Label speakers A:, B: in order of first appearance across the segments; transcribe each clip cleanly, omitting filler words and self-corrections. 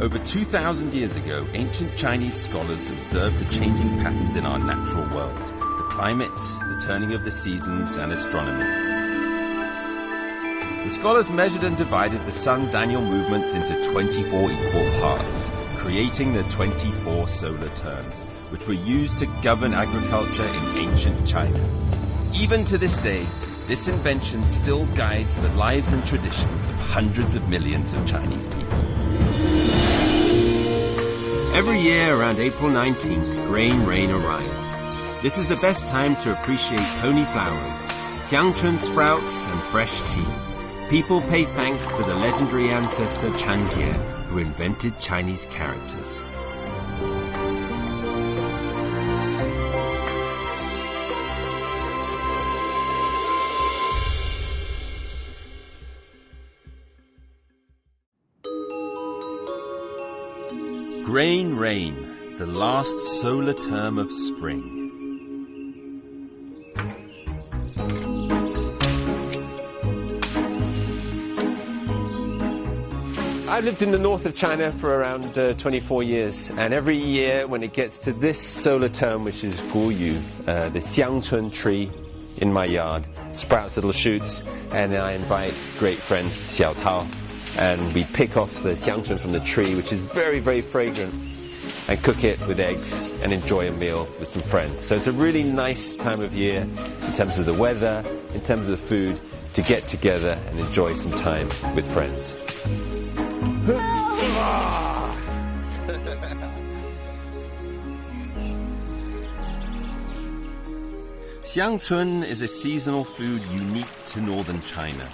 A: Over 2,000 years ago, ancient Chinese scholars observed the changing patterns in our natural world, the climate, the turning of the seasons, and astronomy. The scholars measured and divided the sun's annual movements into 24 equal parts, creating the 24 solar terms, which were used to govern agriculture in ancient China. Even to this day, this invention still guides the lives and traditions of hundreds of millions of Chinese people. Every year around April 19th, grain rain arrives. This is the best time to appreciate pony flowers, xiangchun sprouts, and fresh tea. People pay thanks to the legendary ancestor Changjie, who invented Chinese characters. Grain rain, the last solar term of spring. I've lived in the north of China for around 24 years, and every year when it gets to this solar term, which is Guyu, the xiangchun tree in my yard sprouts little shoots, and I invite great friend Xiao Tao, and we pick off the xiangchun from the tree, which is very, very fragrant, and cook it with eggs and enjoy a meal with some friends. So it's a really nice time of year in terms of the weather, in terms of the food, to get together and enjoy some time with friends. Xiangchun is a seasonal food unique to northern China.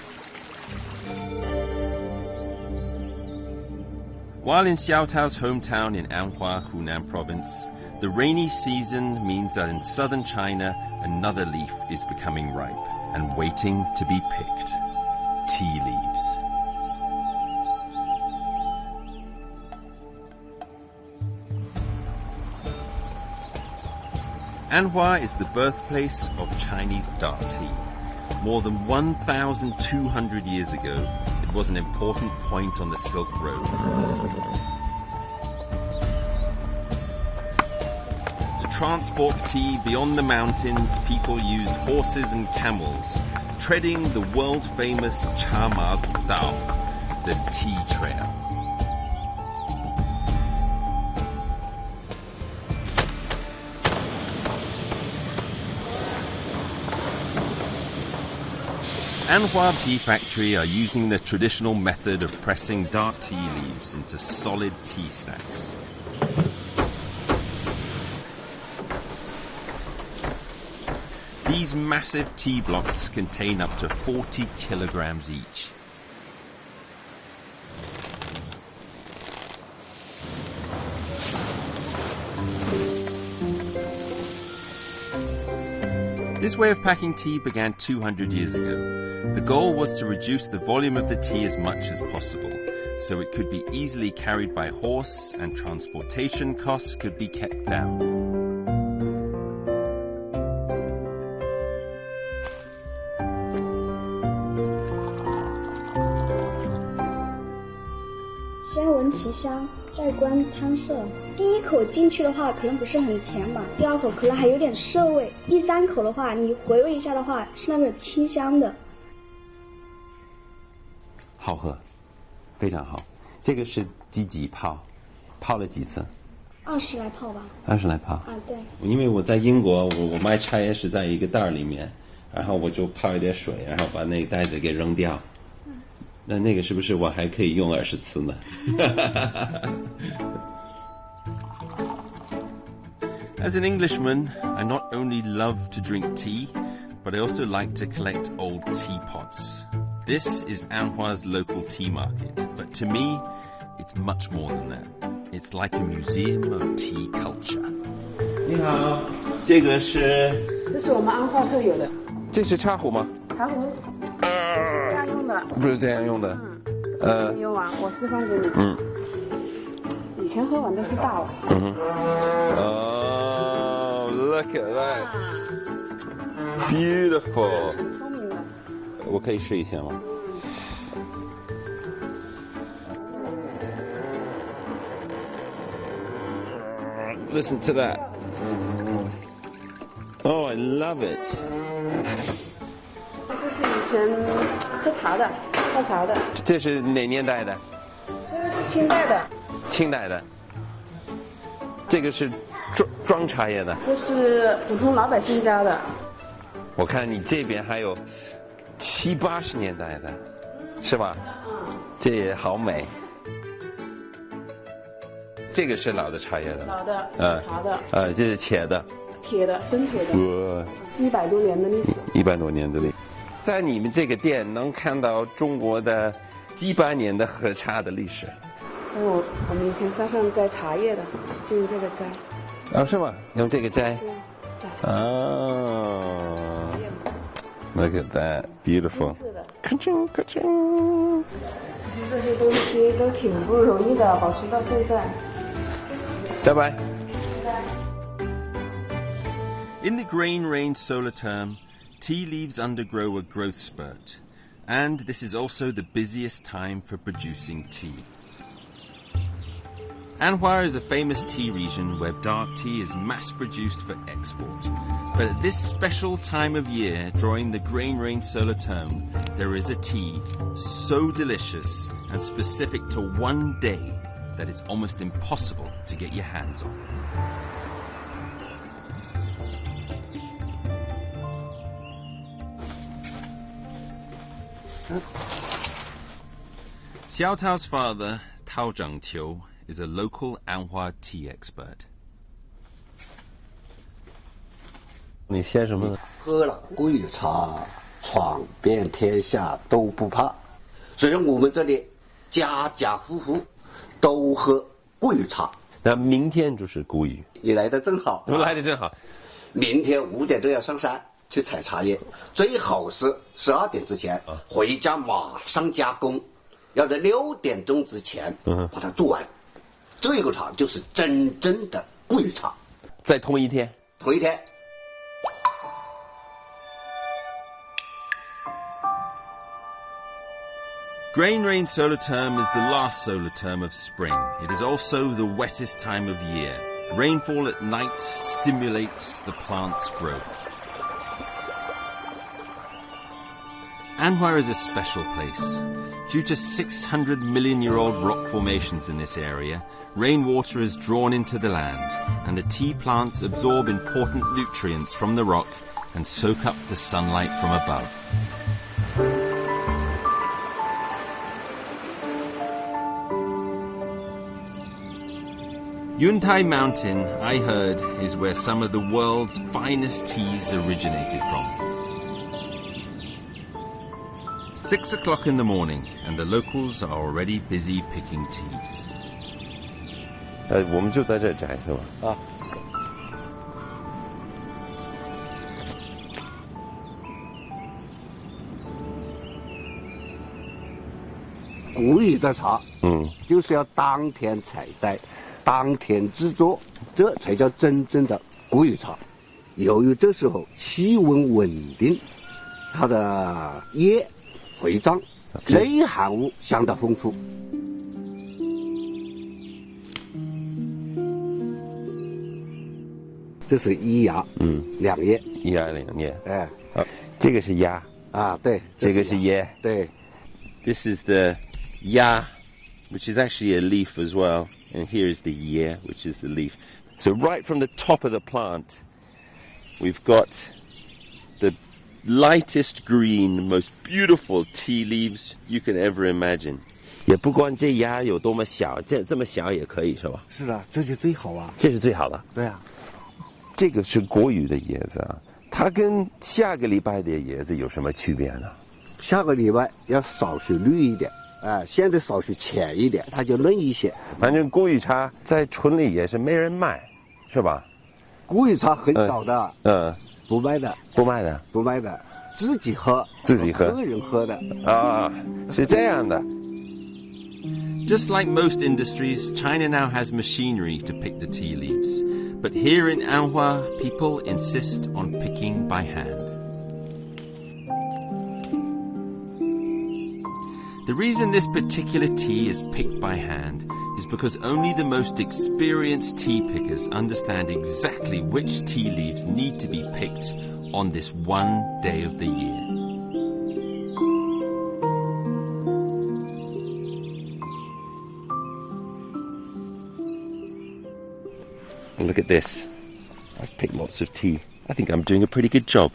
A: While in Xiao Tao's hometown in Anhua, Hunan province, the rainy season means that in southern China, another leaf is becoming ripe and waiting to be picked. Tea leaves. Anhua is the birthplace of Chinese dark tea. More than 1,200 years ago, it was an important point on the Silk Road. To transport tea beyond the mountains, people used horses and camels, treading the world-famous Chama Dao, the tea trail. Anhua Tea Factory are using the traditional method of pressing dark tea leaves into solid tea stacks. These massive tea blocks contain up to 40 kilograms each. This way of packing tea began 200 years ago. The goal was to reduce the volume of the tea as much as possible, so it could be easily carried by horse and transportation costs could be kept down.
B: 先闻其香，再观汤色。第一口进去的话，可能不是很甜吧；第二口可能还有点涩味；第三口的话，你回味一下的话，是那个清香的。
A: 好喝，非常好。这个是几泡？泡了几次
B: ？20来泡吧。
A: 20来泡。
B: 啊，对。
A: 因为我在英国，我卖茶叶是在一个袋里面，然后我就泡一点水，然后把那个袋子给扔掉。那个是不是我还可以用20次呢？As an Englishman, I not only love to drink tea, but I also like to collect old teapots. This is Anhua's local tea market, but to me, it's much more than that. It's like a museum of tea culture. 你好，这个是？
C: 这是我们安化特有的。
A: 这是茶壶吗？
C: 茶壶是这样用的。
A: 不是这样用的。
C: 用完我示范给你。以前喝完都是大碗。
A: Oh, look at that. Beautiful.
C: 很聪明的。
A: 我可以试一下吗？ listen to that. Oh, I love it.
C: 这是以前喝茶的，泡茶的。
A: 这是哪年代的？
C: 这个是清代的。
A: 清代的。这个是装茶叶的。
C: 这是普通老百姓家的。
A: 我看你这边还有70、80年代的，是吧？这也好美。这个是老的茶叶的。
C: 老的，茶的。
A: 这是铁的。
C: 铁的，生铁的。100多年的历史。100
A: 多年的历史。在你们这个店能看到中国的几百年的喝茶的历史。
C: 在我们以前山上摘茶叶的，就用这个摘。
A: 是吗？用这个摘。
C: 对。
A: Look at that, beautiful. 咔嚓咔嚓。
C: 其实这些东西都挺不容易的，保存到现在。
A: 拜拜。
D: In the grain rain solar term, tea leaves undergo a growth spurt, and this is also the busiest time for producing tea. Anhua is a famous tea region where dark tea is mass-produced for export. But at this special time of year, during the grain rain solar term, there is a tea so delicious and specific to one day that it's almost impossible to get your hands on. Xiao Tao's father, Tao Zhangqiu, is a local Anhua tea expert.
A: 你写什么呢？
E: 喝了桂鱼茶，闯遍天下都不怕。所以我们这里家家户户都喝桂鱼茶。
A: 那明天就是谷雨，
E: 你来的正好，
A: 我来的正好。
E: 明天5点钟要上山去采茶叶，最好是12点之前回家马上加工，要在6点钟之前把它做完。这个茶就是真正的桂鱼茶。
A: 在同一天。
E: 同一天。
D: Grain rain solar term is the last solar term of spring. It is also the wettest time of year. Rainfall at night stimulates the plant's growth. Anhua is a special place. Due to 600-million-year-old rock formations in this area, rainwater is drawn into the land, and the tea plants absorb important nutrients from the rock and soak up the sunlight from above. Yuntai Mountain, I heard, is where some of the world's finest teas originated from. 6 o'clock in the morning, and the locals are already busy picking tea.
A: 我们就在这摘是吧？
E: 谷雨的茶，就是要当天采摘。当天制作，这才叫真正的谷雨茶。由于这时候气温稳定，它的叶回胀，内含物相当丰富。这是一芽，2叶，
A: 一芽2叶。
E: 哎，
A: 这个是芽
E: 啊，对，
A: 这个是叶，
E: 对。
A: This is the ya, which is actually a leaf as well. And here is the ye, which is the leaf. So right from the top of the plant, we've got the lightest green, most beautiful tea leaves you can ever imagine. 也不管这芽有多么小，这么小也可以是吧？
E: 是啊，这就最好啊。
A: 这是最好的。
E: 对啊，
A: 这个是国语的椰子啊，它跟下个礼拜的椰子有什么区别呢？
E: 下个礼拜要少许绿一点。现在少许浅一点，它就嫩一些。
A: 反正谷雨茶在村里也是没人卖，是吧？
E: 谷雨茶很少的，不卖的，自己喝，个人喝的。
A: 是这样的。
D: Just like most industries, China now has machinery to pick the tea leaves. But here in Anhua, people insist on picking by hand. The reason this particular tea is picked by hand is because only the most experienced tea pickers understand exactly which tea leaves need to be picked on this one day of the year.
A: Look at this. I've picked lots of tea. I think I'm doing a pretty good job.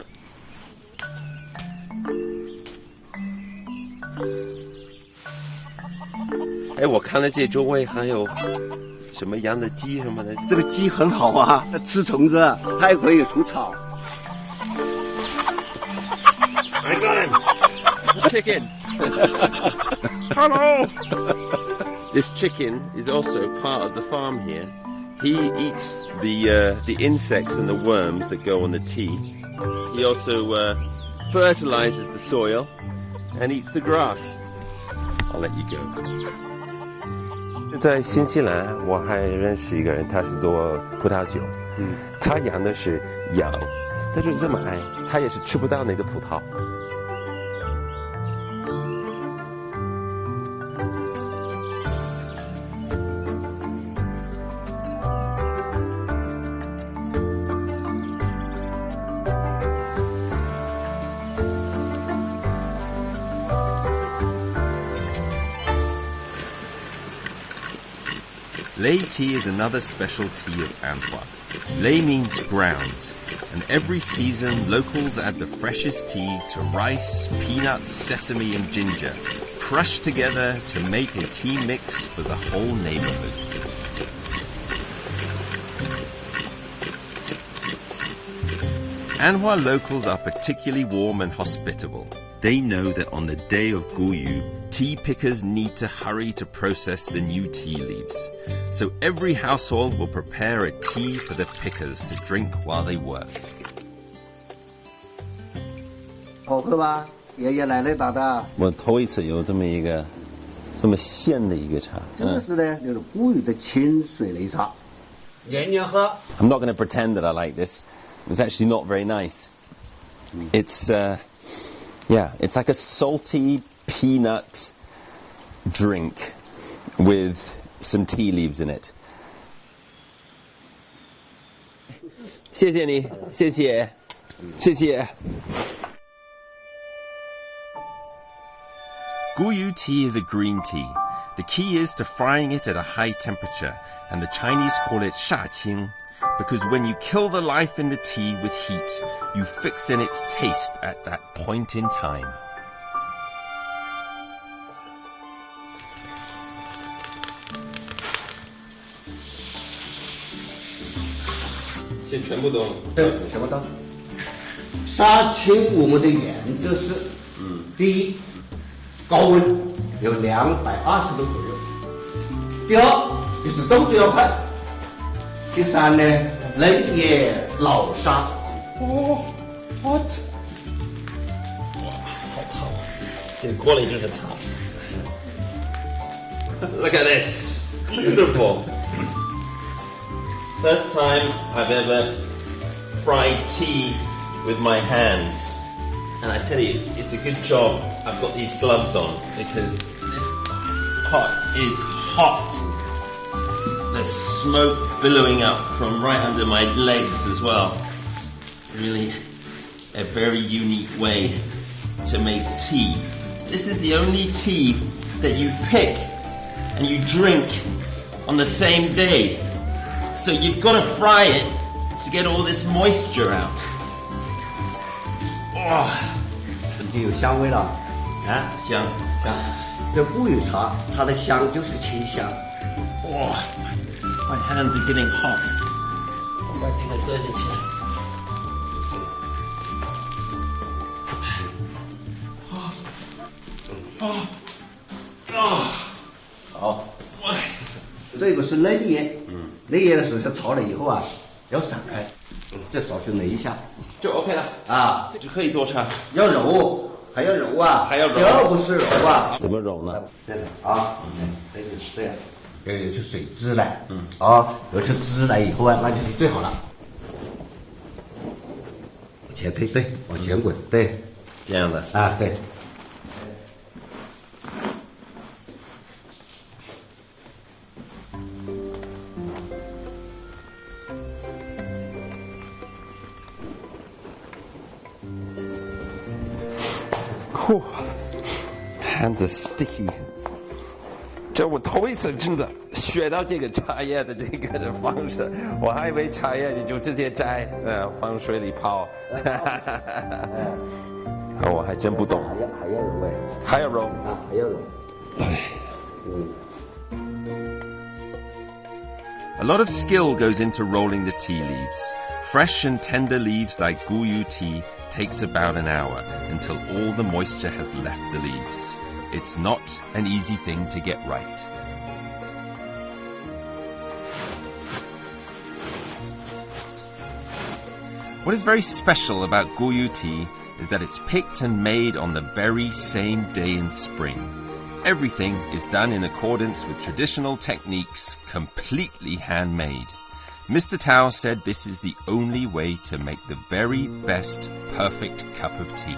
A: 哎，我看了这周围还有什么养的鸡什么的。
E: 这个鸡很好啊，它吃虫子，它也可以除草。
A: I got him. Chicken. Hello. This chicken is also part of the farm here. He eats the insects and the worms that go on the tea. He also fertilizes the soil and eats the grass. I'll let you go. 在新西兰，我还认识一个人，他是做葡萄酒。他养的是羊，他就是这么矮，他也是吃不到那个葡萄。
D: Lei tea is another specialty of Anhua. Lei means ground, and every season locals add the freshest tea to rice, peanuts, sesame and ginger, crushed together to make a tea mix for the whole neighborhood. Anhua locals are particularly warm and hospitable. They know that on the day of Guyu, tea pickers need to hurry to process the new tea leaves. So every household will prepare a tea for the pickers to drink while they work.
E: 好喝吧？爷爷奶奶打的。
A: 我头一次有这么一个这么鲜的一个茶。
E: 这个是呢，就是古语的清水擂茶，年年喝。
A: I'm not going to pretend that I like this. It's actually not very nice. It's it's like a salty peanut drink with some tea leaves in it. 谢谢你，谢谢，谢谢。
D: Guyu tea is a green tea. The key is to frying it at a high temperature, and the Chinese call it 杀青, because when you kill the life in the tea with heat, you fix in its taste at that point in time.
A: 这全部都
E: 对，全部都。杀青我们的原则是，第一，高温有220度左右；第二，就是动作要快；第三呢，人也老杀。哦，what？
A: 哇，好烫啊！这锅里真是烫。Look at this, beautiful. First time I've ever fried tea with my hands. And I tell you, it's a good job I've got these gloves on because this pot is hot. There's smoke billowing up from right under my legs as well. Really a very unique way to make tea. This is the only tea that you pick and you drink on the same day. So you've got to fry it to get all this moisture out. 哇，
E: 这就有香味了，啊，
A: 香香。
E: 这古语茶，它的香就是清香。
A: 哇 ，my hands are getting hot. 我把这个搁进去。好，
E: 这个是嫩叶，嫩叶的时候它炒了以后啊，要散开，再少许擂一下，
A: 就 OK 了
E: 啊，
A: 这就可以做茶。
E: 要揉，还要揉啊，
A: 还要揉，
E: 要不是揉啊，
A: 怎么揉呢？
E: 这样啊，这就是这样，要有出水汁来，有出汁来以后啊，那就是最好了。往前推，对，往前滚，对，
A: 这样的
E: 啊，对。
A: hands are sticky. 这我头一次真的学到这个茶叶的这个的方式，我还以为茶叶你就直接摘，放水里泡。我还真不懂。
E: 还要揉哎。
A: 还要揉
E: 啊，还要揉。
A: 哎。
D: A lot of skill goes into rolling the tea leaves. Fresh and tender leaves like Guyu tea takes about an hour until all the moisture has left the leaves. It's not an easy thing to get right. What is very special about Guyu tea is that it's picked and made on the very same day in spring. Everything is done in accordance with traditional techniques, completely handmade. Mr. Tao said this is the only way to make the very best, perfect cup of tea.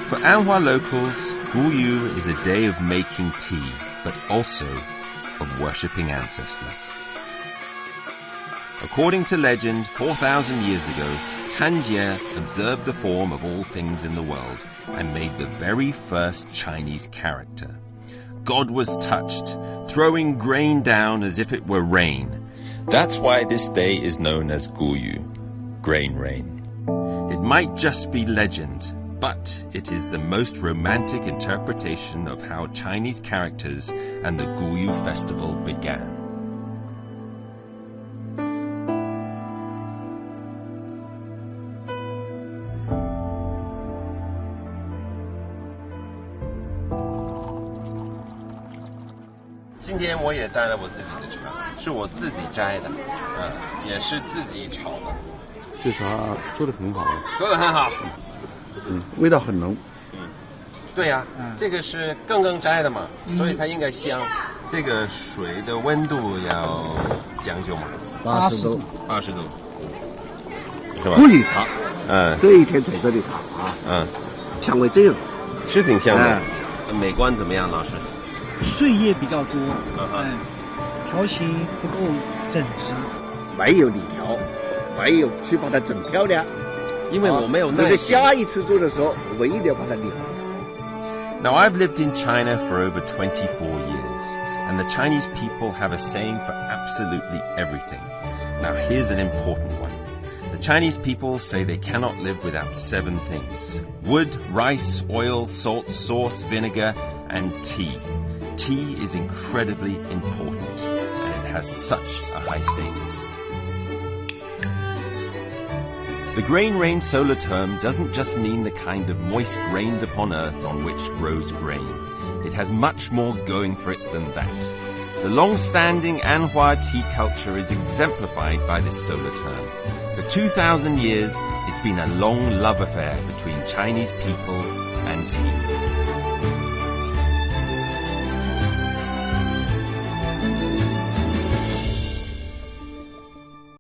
D: For Anhua locals, Guyu is a day of making tea, but also of worshipping ancestors. According to legend, 4,000 years ago, Tanjie observed the form of all things in the world and made the very first Chinese character. God was touched, throwing grain down as if it were rain. That's why this day is known as Guyu, grain rain. It might just be legend, but it is the most romantic interpretation of how Chinese characters and the Guyu festival began.
A: Today I also brought my own tea. 是我自己摘的，也是自己炒的。
E: 这茶做得很好啊。
A: 做得很好。
E: 味道很浓。
A: 对呀，这个是刚摘的嘛，所以它应该香。这个水的温度要讲究嘛
E: ，80度
A: ，80度，是吧？
E: 古语茶，这一天采摘的茶啊，香味这样，
A: 是挺香的。美观怎么样，老师？
F: 碎叶比较多，条形不够整直，
E: 没有理条，没有去把它整漂亮。
A: 因为我没有耐心。
E: 那个下一次做的时候，我一定要把它理好。
D: Now, I've lived in China for over 24 years, and the Chinese people have a saying for absolutely everything. Now, here's an important one. The Chinese people say they cannot live without 7 things: wood, rice, oil, salt, sauce, vinegar, and tea. Tea is incredibly important, and it has such a high status. The grain rain solar term doesn't just mean the kind of moist rained upon earth on which grows grain. It has much more going for it than that. The long-standing Anhua tea culture is exemplified by this solar term. For 2,000 years, it's been a long love affair between Chinese people and tea.